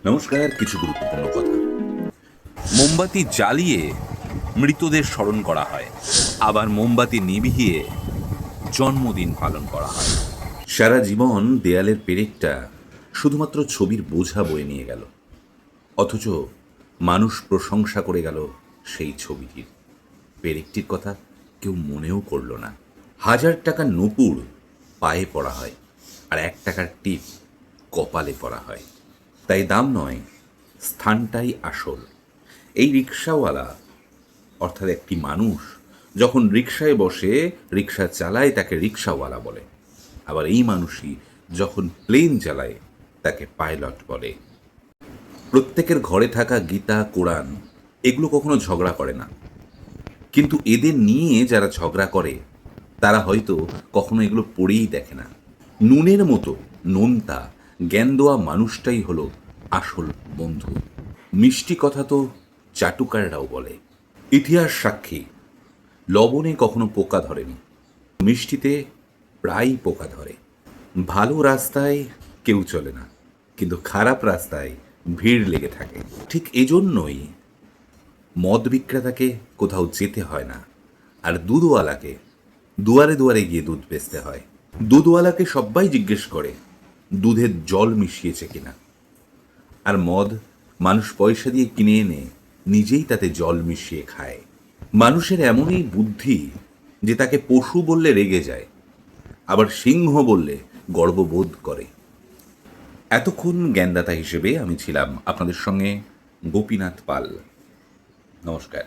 নমস্কার। কিছু গুরুত্বপূর্ণ কথা। মোমবাতি জ্বালিয়ে মৃতদের স্মরণ করা হয়, আবার মোমবাতি নিভিয়ে জন্মদিন পালন করা হয়। সারা জীবন দেয়ালের পেরেকটা শুধুমাত্র ছবির বোঝা বয়ে নিয়ে গেল, অথচ মানুষ প্রশংসা করে গেল সেই ছবিটির। পেরেকটির কথা কেউ মনেও করল না। 1000 টাকার নূপুর পায়ে পড়া হয়, আর 1 টাকার টিপ কপালে পড়া হয়। তাই দাম নয়, স্থানটাই আসল। এই রিকশাওয়ালা অর্থাৎ একটি মানুষ যখন রিকশায় বসে, রিকশা চালায়, তাকে রিকশাওয়ালা বলে। আবার এই মানুষই যখন প্লেন চালায়, তাকে পাইলট বলে। প্রত্যেকের ঘরে থাকা গীতা, কোরআন এগুলো কখনো ঝগড়া করে না, কিন্তু এদের নিয়ে যারা ঝগড়া করে তারা হয়তো কখনো এগুলো পড়েই দেখে না। নুনের মতো নোনতা জ্ঞান দেওয়া মানুষটাই হলো আসল বন্ধু। মিষ্টি কথা তো চাটুকাররাও বলে। ইতিহাস সাক্ষী, লবণে কখনো পোকা ধরেনি, মিষ্টিতে প্রায়ই পোকা ধরে। ভালো রাস্তায় কেউ চলে না, কিন্তু খারাপ রাস্তায় ভিড় লেগে থাকে। ঠিক এজন্যই মদ বিক্রেতাকে কোথাও যেতে হয় না, আর দুধওয়ালাকে দুয়ারে দুয়ারে গিয়ে দুধ বেচতে হয়। দুধওয়ালাকে সবাই জিজ্ঞেস করে দুধে জল মিশিয়েছে কিনা, আর মদ মানুষ পয়সা দিয়ে কিনে এনে নিজেই তাতে জল মিশিয়ে খায়। মানুষের এমনই বুদ্ধি যে তাকে পশু বললে রেগে যায়, আবার সিংহ বললে গর্ববোধ করে। এতক্ষণ জ্ঞানদাতা হিসেবে আমি ছিলাম আপনাদের সঙ্গে গোপীনাথ পাল। নমস্কার।